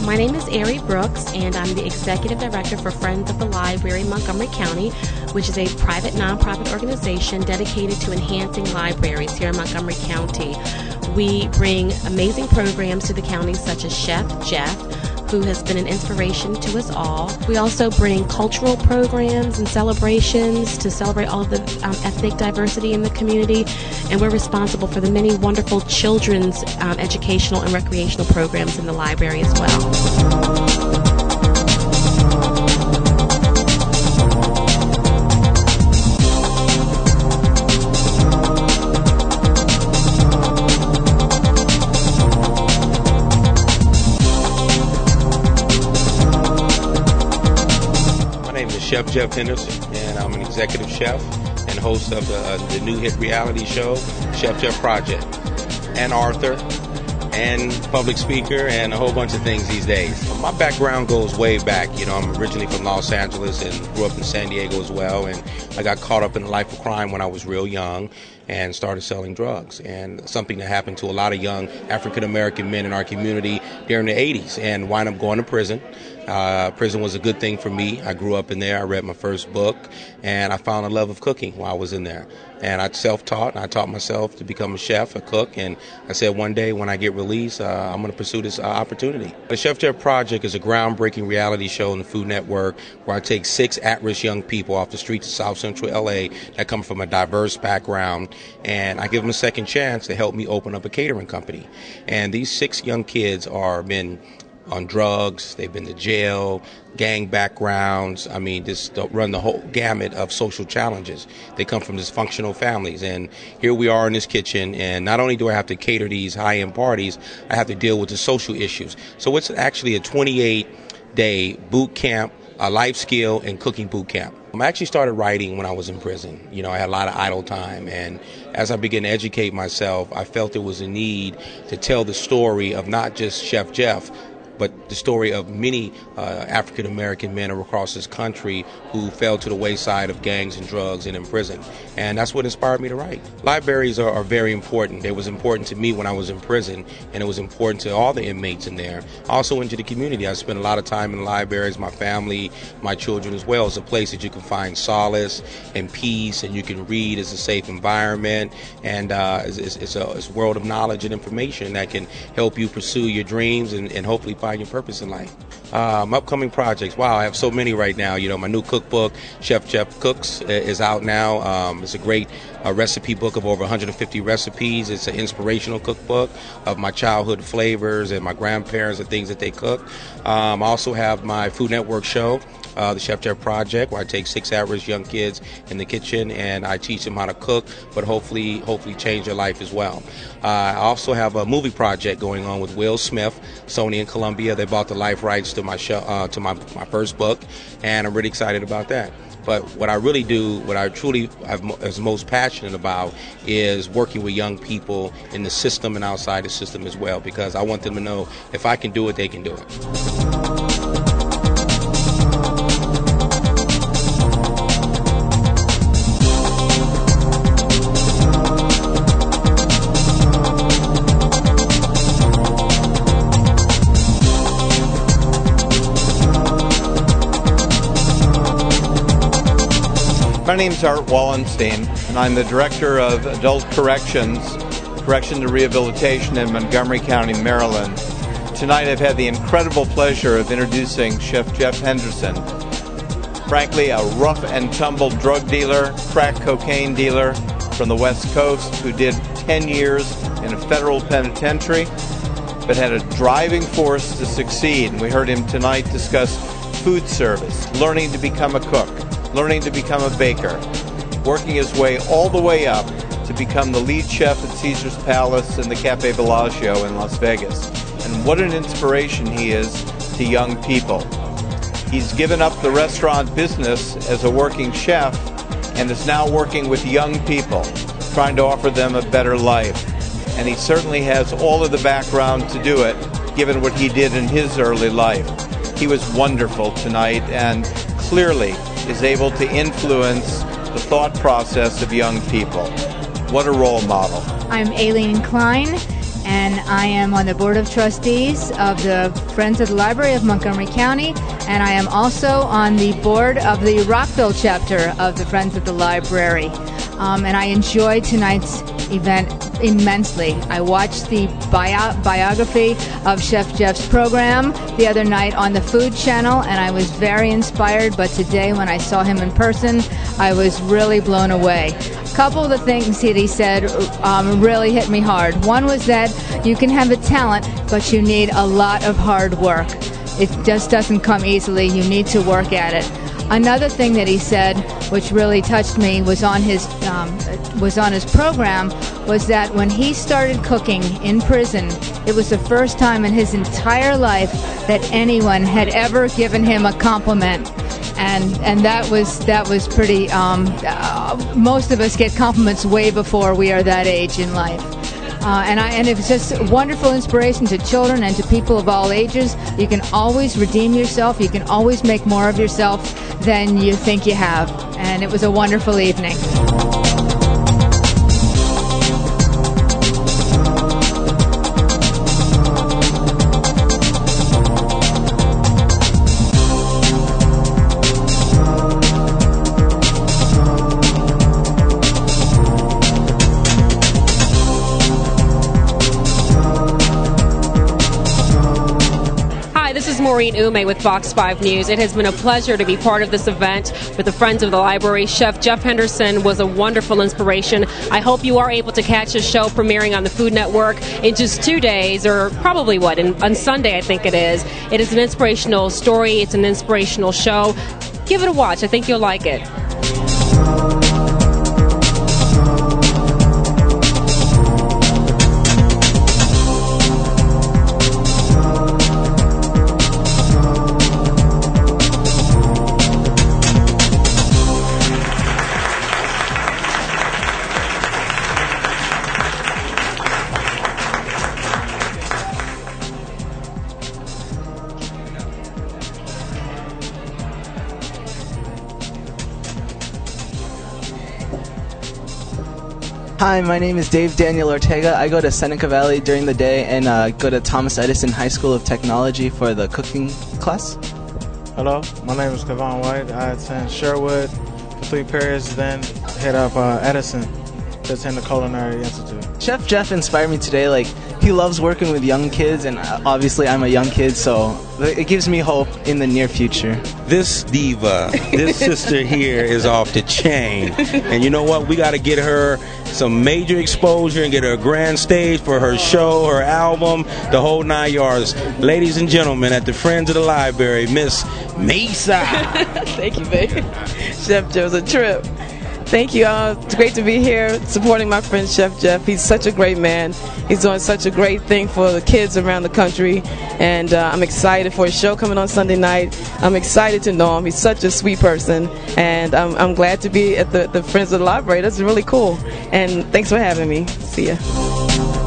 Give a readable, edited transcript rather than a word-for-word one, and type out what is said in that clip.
my name is Ari Brooks, and I'm the Executive Director for Friends of the Library in Montgomery County, which is a private nonprofit organization dedicated to enhancing libraries here in Montgomery County. We bring amazing programs to the county, such as Chef Jeff, who has been an inspiration to us all. We also bring cultural programs and celebrations to celebrate all of the ethnic diversity in the community, and we're responsible for the many wonderful children's educational and recreational programs in the library as well. Chef Jeff Henderson, and I'm an executive chef and host of the new hit reality show, Chef Jeff Project, and author, and public speaker, and a whole bunch of things these days. My background goes way back. You know, I'm originally from Los Angeles and grew up in San Diego as well, and I got caught up in the life of crime when I was real young and started selling drugs, and something that happened to a lot of young African-American men in our community during the 80s, and wound up going to prison. Prison was a good thing for me. I grew up in there. I read my first book, and I found a love of cooking while I was in there. And I self-taught, and I taught myself to become a chef, a cook, and I said one day when I get released, I'm going to pursue this opportunity. The Chef Jeff Project is a groundbreaking reality show on the Food Network where I take 6 at-risk young people off the streets of South Central LA that come from a diverse background, and I give them a second chance to help me open up a catering company. And these 6 young kids are been on drugs, they've been to jail, gang backgrounds, just run the whole gamut of social challenges. They come from dysfunctional families, and here we are in this kitchen, and not only do I have to cater these high-end parties, I have to deal with the social issues. So it's actually a 28-day boot camp, a life skill and cooking boot camp. I actually started writing when I was in prison. You know, I had a lot of idle time, and as I began to educate myself, I felt there was a need to tell the story of not just Chef Jeff, but the story of many African-American men across this country who fell to the wayside of gangs and drugs and in prison. And that's what inspired me to write. Libraries are very important. It was important to me when I was in prison, and it was important to all the inmates in there. Also into the community. I spent a lot of time in libraries, my family, my children as well. It's a place that you can find solace and peace, and you can read. It's a safe environment, and it's a world of knowledge and information that can help you pursue your dreams and hopefully find your purpose in life. Upcoming projects. Wow, I have so many right now. You know, my new cookbook, Chef Jeff Cooks, is out now. It's a great recipe book of over 150 recipes. It's an inspirational cookbook of my childhood flavors and my grandparents and things that they cook. I also have my Food Network show, the Chef Jeff Project, where I take 6 average young kids in the kitchen and I teach them how to cook, but hopefully change their life as well. I also have a movie project going on with Will Smith, Sony and Columbia. They bought the life rights to my show, to my first book, and I'm really excited about that. But what I really do, what I truly is most passionate about, is working with young people in the system and outside the system as well, because I want them to know if I can do it, they can do it. My name is Art Wallenstein, and I'm the Director of Adult Correction to Rehabilitation in Montgomery County, Maryland. Tonight I've had the incredible pleasure of introducing Chef Jeff Henderson. Frankly, a rough and tumble drug dealer, crack cocaine dealer from the West Coast who did 10 years in a federal penitentiary, but had a driving force to succeed. And we heard him tonight discuss food service, learning to become a cook, learning to become a baker, working his way all the way up to become the lead chef at Caesar's Palace and the Cafe Bellagio in Las Vegas. And what an inspiration he is to young people. He's given up the restaurant business as a working chef and is now working with young people, trying to offer them a better life. And he certainly has all of the background to do it, given what he did in his early life. He was wonderful tonight and clearly is able to influence the thought process of young people. What a role model. I'm Aileen Klein, and I am on the Board of Trustees of the Friends of the Library of Montgomery County, and I am also on the board of the Rockville chapter of the Friends of the Library. And I enjoyed tonight's event immensely. I watched the biography of Chef Jeff's program the other night on the Food Channel, and I was very inspired, but today when I saw him in person, I was really blown away. A couple of the things that he said really hit me hard. One was that you can have a talent, but you need a lot of hard work. It just doesn't come easily. You need to work at it. Another thing that he said, which really touched me, was on his program, was that when he started cooking in prison, it was the first time in his entire life that anyone had ever given him a compliment. And that was pretty. Most of us get compliments way before we are that age in life. And it was just a wonderful inspiration to children and to people of all ages. You can always redeem yourself. You can always make more of yourself than you think you have. And it was a wonderful evening. This is Maureen Ume with Fox 5 News. It has been a pleasure to be part of this event with the Friends of the Library. Chef Jeff Henderson was a wonderful inspiration. I hope you are able to catch his show premiering on the Food Network in just 2 days, or probably on Sunday, I think it is. It is an inspirational story. It's an inspirational show. Give it a watch. I think you'll like it. Hi, my name is Dave Daniel Ortega. I go to Seneca Valley during the day and go to Thomas Edison High School of Technology for the cooking class. Hello, my name is Kevon White. I attend Sherwood for 3 periods, then head up Edison to attend the Culinary Institute. Chef Jeff inspired me today. Like, he loves working with young kids, and obviously I'm a young kid, so it gives me hope in the near future. This diva, this sister here is off the chain. And you know what? We got to get her some major exposure and get her a grand stage for her show, her album, the whole 9 yards. Ladies and gentlemen, at the Friends of the Library, Miss Mesa. Thank you, baby. Chef Jeff's a trip. Thank you. It's great to be here supporting my friend Chef Jeff. He's such a great man. He's doing such a great thing for the kids around the country, and I'm excited for his show coming on Sunday night. I'm excited to know him. He's such a sweet person, and I'm glad to be at the Friends of the Library. That's really cool, and thanks for having me. See ya.